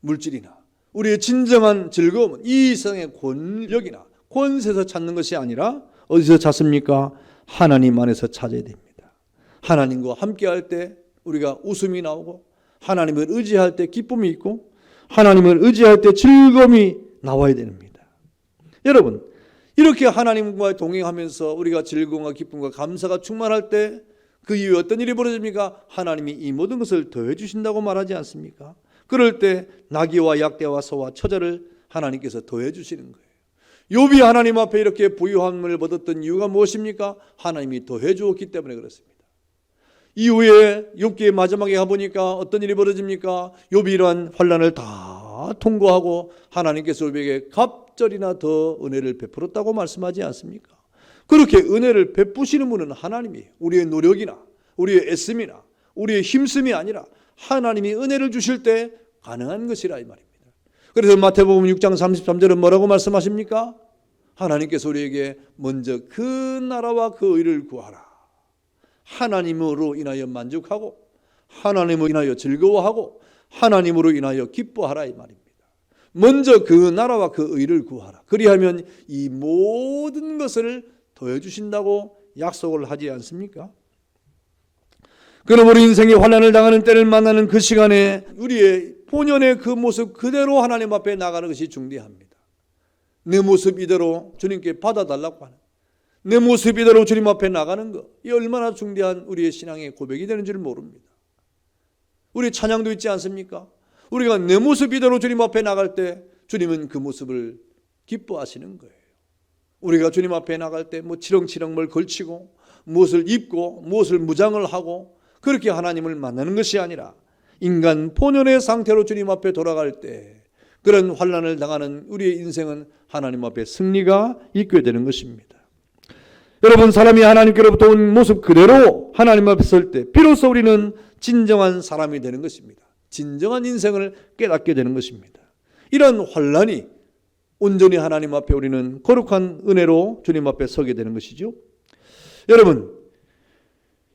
물질이나 우리의 진정한 즐거움은 이 세상의 권력이나 권세에서 찾는 것이 아니라 어디서 찾습니까? 하나님 안에서 찾아야 됩니다. 하나님과 함께할 때 우리가 웃음이 나오고, 하나님을 의지할 때 기쁨이 있고, 하나님을 의지할 때 즐거움이 나와야 됩니다. 여러분, 이렇게 하나님과 동행하면서 우리가 즐거움과 기쁨과 감사가 충만할 때 그 이후에 어떤 일이 벌어집니까? 하나님이 이 모든 것을 더해 주신다고 말하지 않습니까? 그럴 때 나귀와 약대와 소와 처자를 하나님께서 더해 주시는 거예요. 욥이 하나님 앞에 이렇게 부유함을 얻었던 이유가 무엇입니까? 하나님이 더해 주었기 때문에 그렇습니다. 이후에 욥기의 마지막에 가보니까 어떤 일이 벌어집니까? 욥이 이러한 환난을 다 통과하고 하나님께서 욥에게 갑절이나 더 은혜를 베풀었다고 말씀하지 않습니까? 그렇게 은혜를 베푸시는 분은 하나님이에요. 우리의 노력이나 우리의 애씀이나 우리의 힘씀이 아니라 하나님이 은혜를 주실 때 가능한 것이라 이 말입니다. 그래서 마태복음 6장 33절은 뭐라고 말씀하십니까? 하나님께서 우리에게 먼저 그 나라와 그 의를 구하라. 하나님으로 인하여 만족하고, 하나님으로 인하여 즐거워하고, 하나님으로 인하여 기뻐하라 이 말입니다. 먼저 그 나라와 그 의를 구하라. 그리하면 이 모든 것을 더해 주신다고 약속을 하지 않습니까? 그러므로 인생의 환난을 당하는 때를 만나는 그 시간에 우리의 본연의 그 모습 그대로 하나님 앞에 나가는 것이 중요합니다. 내 모습 이대로 주님께 받아달라고 하는, 내 모습 이대로 주님 앞에 나가는 것, 이 얼마나 중대한 우리의 신앙의 고백이 되는 줄 모릅니다. 우리 찬양도 있지 않습니까? 우리가 내 모습 이대로 주님 앞에 나갈 때 주님은 그 모습을 기뻐하시는 거예요. 우리가 주님 앞에 나갈 때 뭐 치렁치렁 뭘 걸치고 무엇을 입고 무엇을 무장을 하고 그렇게 하나님을 만나는 것이 아니라 인간 본연의 상태로 주님 앞에 돌아갈 때 그런 환난을 당하는 우리의 인생은 하나님 앞에 승리가 있게 되는 것입니다. 여러분, 사람이 하나님께로부터 온 모습 그대로 하나님 앞에 설 때 비로소 우리는 진정한 사람이 되는 것입니다. 진정한 인생을 깨닫게 되는 것입니다. 이런 환난이 온전히 하나님 앞에 우리는 거룩한 은혜로 주님 앞에 서게 되는 것이죠. 여러분,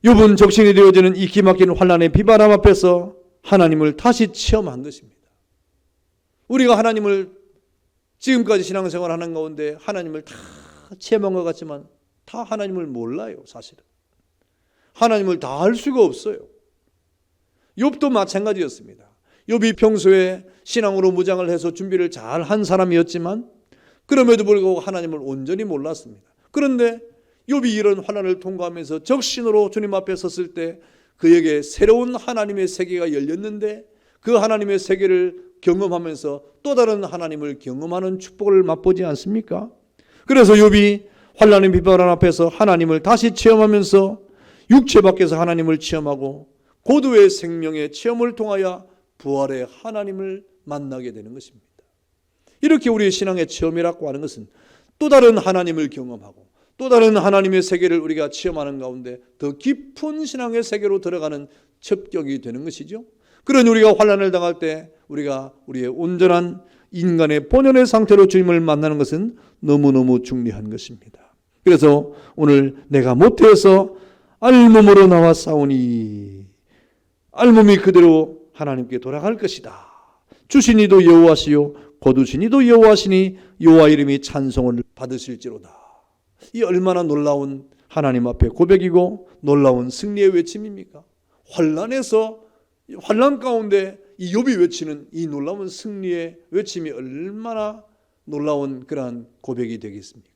욥은 적신이 되어지는 이 기막힌 환난의 비바람 앞에서 하나님을 다시 체험한 것입니다. 우리가 하나님을 지금까지 신앙생활 하는 가운데 하나님을 다 체험한 것 같지만 다 하나님을 몰라요. 사실은 하나님을 다 알 수가 없어요. 욥도 마찬가지였습니다. 욥이 평소에 신앙으로 무장을 해서 준비를 잘 한 사람이었지만 그럼에도 불구하고 하나님을 온전히 몰랐습니다. 그런데 욥이 이런 환난을 통과하면서 적신으로 주님 앞에 섰을 때 그에게 새로운 하나님의 세계가 열렸는데 그 하나님의 세계를 경험하면서 또 다른 하나님을 경험하는 축복을 맛보지 않습니까? 그래서 욥이 환난의 비바람 앞에서 하나님을 다시 체험하면서 육체 밖에서 하나님을 체험하고 고도의 생명의 체험을 통하여 부활의 하나님을 만나게 되는 것입니다. 이렇게 우리의 신앙의 체험이라고 하는 것은 또 다른 하나님을 경험하고 또 다른 하나님의 세계를 우리가 체험하는 가운데 더 깊은 신앙의 세계로 들어가는 첩격이 되는 것이죠. 그러니 우리가 환난을 당할 때 우리가 우리의 온전한 인간의 본연의 상태로 주님을 만나는 것은 너무너무 중요한 것입니다. 그래서 오늘 내가 못해서 알몸으로 나와 싸우니 알몸이 그대로 하나님께 돌아갈 것이다. 주신 이도 여호와시요 거두신 이도 여호와시니 여호와 이름이 찬송을 받으실지로다. 이 얼마나 놀라운 하나님 앞에 고백이고 놀라운 승리의 외침입니까? 환난 가운데 이 욥이 외치는 이 놀라운 승리의 외침이 얼마나 놀라운 그러한 고백이 되겠습니까?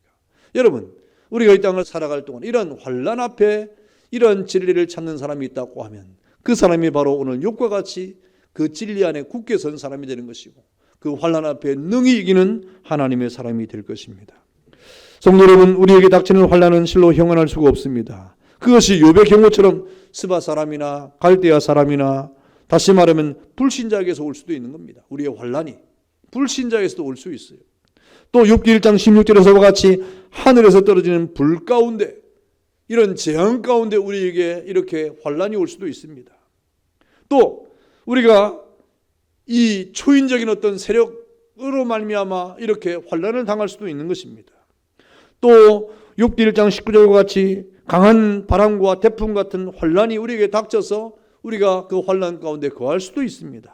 여러분, 우리가 이 땅을 살아갈 동안 이런 환난 앞에 이런 진리를 찾는 사람이 있다고 하면 그 사람이 바로 오늘 욥과 같이 그 진리 안에 굳게 선 사람이 되는 것이고 그 환난 앞에 능히 이기는 하나님의 사람이 될 것입니다. 성도 여러분, 우리에게 닥치는 환난은 실로 형언할 수가 없습니다. 그것이 욥의 경우처럼 스바 사람이나 갈대아 사람이나 다시 말하면 불신자에게서 올 수도 있는 겁니다. 우리의 환난이 불신자에게서도 올 수 있어요. 또 욥기 1장 16절에서와 같이 하늘에서 떨어지는 불 가운데 이런 재앙 가운데 우리에게 이렇게 환난이 올 수도 있습니다. 또 우리가 이 초인적인 어떤 세력으로 말미암아 이렇게 환난을 당할 수도 있는 것입니다. 또 욥기 1장 19절과 같이 강한 바람과 태풍 같은 환난이 우리에게 닥쳐서 우리가 그 환난 가운데 거할 수도 있습니다.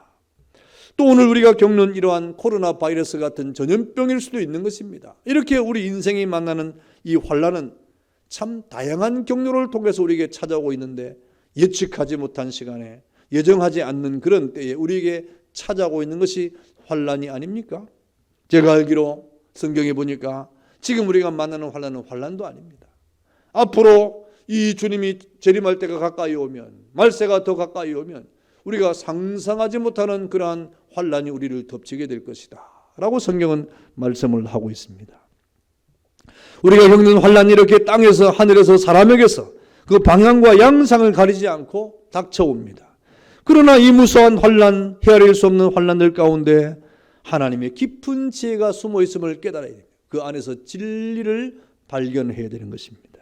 또 오늘 우리가 겪는 이러한 코로나 바이러스 같은 전염병일 수도 있는 것입니다. 이렇게 우리 인생이 만나는 이 환난은 참 다양한 경로를 통해서 우리에게 찾아오고 있는데 예측하지 못한 시간에 예정하지 않는 그런 때에 우리에게 찾아오고 있는 것이 환난이 아닙니까? 제가 알기로 성경에 보니까 지금 우리가 만나는 환난은 환난도 아닙니다. 앞으로 이 주님이 재림할 때가 가까이 오면 말세가 더 가까이 오면 우리가 상상하지 못하는 그러한 환난이 우리를 덮치게 될 것이다 라고 성경은 말씀을 하고 있습니다. 우리가 겪는 환난이 이렇게 땅에서 하늘에서 사람에게서 그 방향과 양상을 가리지 않고 닥쳐옵니다. 그러나 이 무서운 환난, 헤아릴 수 없는 환난들 가운데 하나님의 깊은 지혜가 숨어 있음을 깨달아야 됩니다. 그 안에서 진리를 발견해야 되는 것입니다.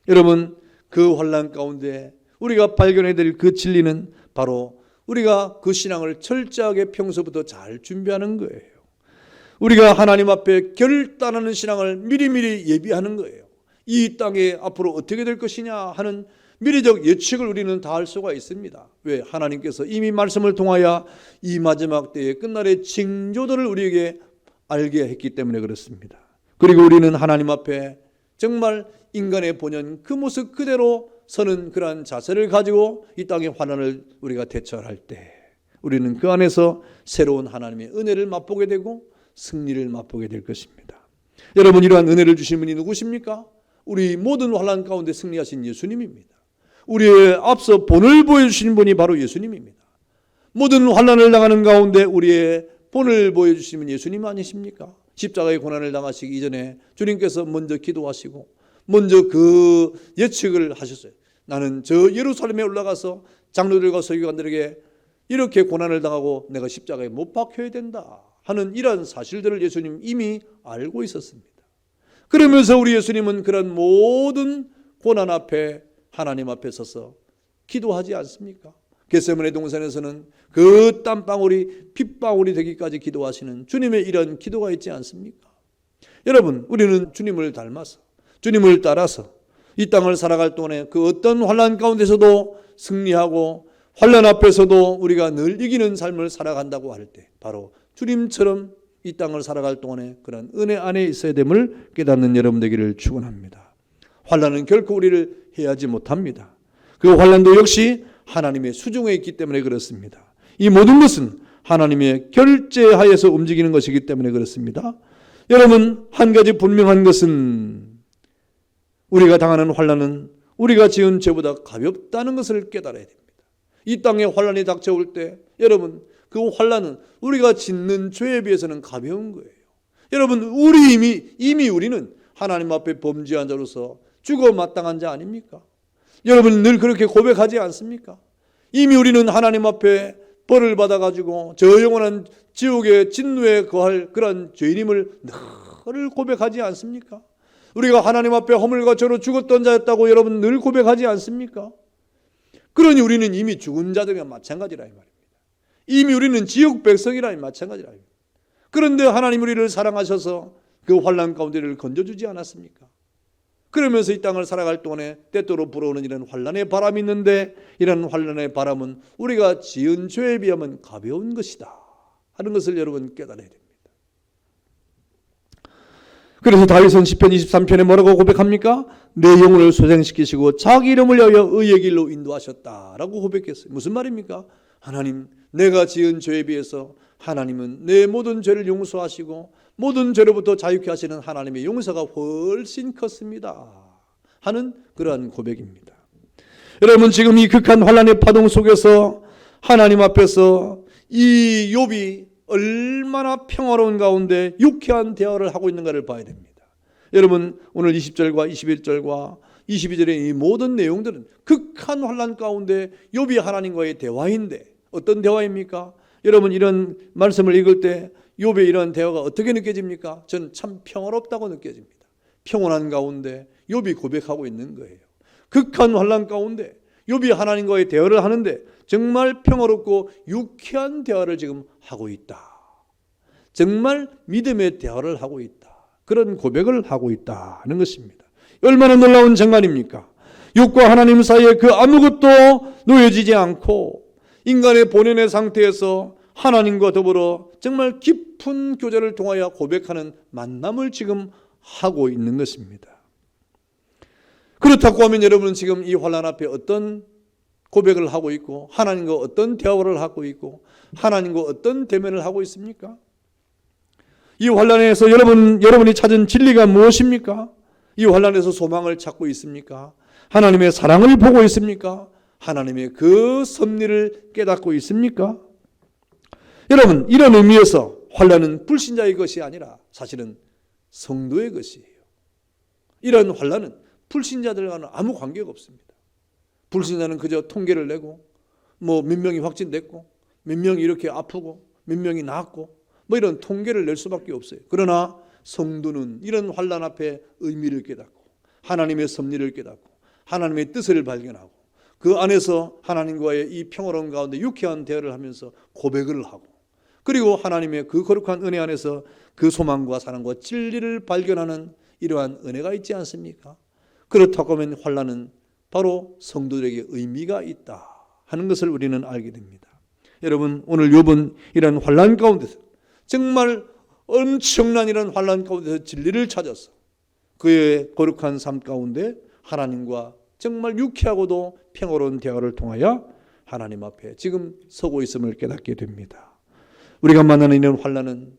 여러분, 그 환난 가운데 우리가 발견해야 될 그 진리는 바로 우리가 그 신앙을 철저하게 평소부터 잘 준비하는 거예요. 우리가 하나님 앞에 결단하는 신앙을 미리미리 예비하는 거예요. 이 땅에 앞으로 어떻게 될 것이냐 하는 미래적 예측을 우리는 다 할 수가 있습니다. 왜? 하나님께서 이미 말씀을 통하여 이 마지막 때의 끝날의 징조들을 우리에게 알게 했기 때문에 그렇습니다. 그리고 우리는 하나님 앞에 정말 인간의 본연 그 모습 그대로 서는 그러한 자세를 가지고 이 땅의 환난을 우리가 대처할 때 우리는 그 안에서 새로운 하나님의 은혜를 맛보게 되고 승리를 맛보게 될 것입니다. 여러분, 이러한 은혜를 주신 분이 누구십니까? 우리 모든 환난 가운데 승리하신 예수님입니다. 우리의 앞서 본을 보여주신 분이 바로 예수님입니다. 모든 환난을 당하는 가운데 우리의 본을 보여주신 분이 예수님 아니십니까? 십자가의 고난을 당하시기 이전에 주님께서 먼저 기도하시고 먼저 그 예측을 하셨어요. 나는 저 예루살렘에 올라가서 장로들과 서기관들에게 이렇게 고난을 당하고 내가 십자가에 못 박혀야 된다 하는 이러한 사실들을 예수님 이미 알고 있었습니다. 그러면서 우리 예수님은 그런 모든 고난 앞에 하나님 앞에 서서 기도하지 않습니까? 겟세마네 동산에서는 그 땀방울이 핏방울이 되기까지 기도하시는 주님의 이런 기도가 있지 않습니까? 여러분, 우리는 주님을 닮아서 주님을 따라서 이 땅을 살아갈 동안에 그 어떤 환난 가운데서도 승리하고 환난 앞에서도 우리가 늘 이기는 삶을 살아간다고 할 때 바로 주님처럼 이 땅을 살아갈 동안에 그런 은혜 안에 있어야 됨을 깨닫는 여러분 되기를 축원합니다. 환난은 결코 우리를 해하지 못합니다. 그 환난도 역시 하나님의 수중에 있기 때문에 그렇습니다. 이 모든 것은 하나님의 결제하에서 움직이는 것이기 때문에 그렇습니다. 여러분, 한 가지 분명한 것은 우리가 당하는 환난은 우리가 지은 죄보다 가볍다는 것을 깨달아야 됩니다. 이 땅에 환난이 닥쳐올 때 여러분 그 환난은 우리가 짓는 죄에 비해서는 가벼운 거예요. 여러분 이미 우리는 하나님 앞에 범죄한 자로서 죽어 마땅한 자 아닙니까? 여러분 늘 그렇게 고백하지 않습니까? 이미 우리는 하나님 앞에 벌을 받아가지고 저 영원한 지옥의 진노에 거할 그런 죄인임을 늘 고백하지 않습니까? 우리가 하나님 앞에 허물과 죄로 죽었던 자였다고 여러분 늘 고백하지 않습니까? 그러니 우리는 이미 죽은 자들과 마찬가지라 이 말입니다. 이미 우리는 지옥 백성이라 마찬가지라. 그런데 하나님 우리를 사랑하셔서 그 환난 가운데를 건져주지 않았습니까? 그러면서 이 땅을 살아갈 동안에 때때로 불어오는 이런 환난의 바람이 있는데 이런 환난의 바람은 우리가 지은 죄에 비하면 가벼운 것이다 하는 것을 여러분 깨달아야 됩니다. 그래서 다윗은 시편 23편에 뭐라고 고백합니까? 내 영혼을 소생시키시고 자기 이름을 위하여 의의 길로 인도하셨다라고 고백했어요. 무슨 말입니까? 하나님, 내가 지은 죄에 비해서 하나님은 내 모든 죄를 용서하시고 모든 죄로부터 자유케 하시는 하나님의 용서가 훨씬 컸습니다 하는 그러한 고백입니다. 여러분 지금 이 극한 환난의 파동 속에서 하나님 앞에서 이 욥이 얼마나 평화로운 가운데 유쾌한 대화를 하고 있는가를 봐야 됩니다. 여러분 오늘 20절과 21절과 22절의 이 모든 내용들은 극한 환난 가운데 욥이 하나님과의 대화인데 어떤 대화입니까? 여러분 이런 말씀을 읽을 때 욥의 이런 대화가 어떻게 느껴집니까? 저는 참 평화롭다고 느껴집니다. 평온한 가운데 욥이 고백하고 있는 거예요. 극한 환난 가운데 욥이 하나님과의 대화를 하는데 정말 평화롭고 유쾌한 대화를 지금 하고 있다. 정말 믿음의 대화를 하고 있다. 그런 고백을 하고 있다 하는 것입니다. 얼마나 놀라운 정말입니까? 육과 하나님 사이에 그 아무것도 놓여지지 않고 인간의 본연의 상태에서 하나님과 더불어 정말 깊은 교제를 통하여 고백하는 만남을 지금 하고 있는 것입니다. 그렇다고 하면 여러분은 지금 이 환난 앞에 어떤 고백을 하고 있고 하나님과 어떤 대화를 하고 있고 하나님과 어떤 대면을 하고 있습니까? 이 환난에서 여러분이 찾은 진리가 무엇입니까? 이 환난에서 소망을 찾고 있습니까? 하나님의 사랑을 보고 있습니까? 하나님의 그 섭리를 깨닫고 있습니까? 여러분 이런 의미에서 환난은 불신자의 것이 아니라 사실은 성도의 것이에요. 이런 환난은 불신자들과는 아무 관계가 없습니다. 불신자는 그저 통계를 내고 몇 명이 확진됐고 몇 명이 이렇게 아프고 몇 명이 낫고 이런 통계를 낼 수밖에 없어요. 그러나 성도는 이런 환난 앞에 의미를 깨닫고 하나님의 섭리를 깨닫고 하나님의 뜻을 발견하고 그 안에서 하나님과의 이 평화로운 가운데 유쾌한 대화를 하면서 고백을 하고 그리고 하나님의 그 거룩한 은혜 안에서 그 소망과 사랑과 진리를 발견하는 이러한 은혜가 있지 않습니까? 그렇다고 하면 환난은 바로 성도들에게 의미가 있다 하는 것을 우리는 알게 됩니다. 여러분 오늘 욥은 이런 환난 가운데서 정말 엄청난 이런 환난 가운데서 진리를 찾아서 그의 거룩한 삶 가운데 하나님과 정말 유쾌하고도 평화로운 대화를 통하여 하나님 앞에 지금 서고 있음을 깨닫게 됩니다. 우리가 만나는 이런 환난은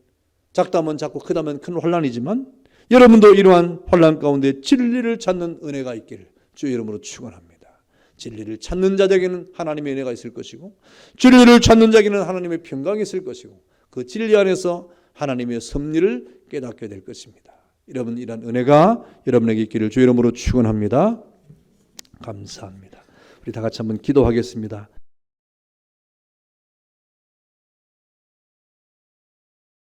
작다면 작고 크다면 큰 환난이지만 여러분도 이러한 환난 가운데 진리를 찾는 은혜가 있기를 주의 이름으로 축원합니다. 진리를 찾는 자에게는 하나님의 은혜가 있을 것이고 진리를 찾는 자에게는 하나님의 평강이 있을 것이고 그 진리 안에서 하나님의 섭리를 깨닫게 될 것입니다. 여러분 이런 은혜가 여러분에게 있기를 주의 이름으로 축원합니다. 감사합니다. 우리 다 같이 한번 기도하겠습니다.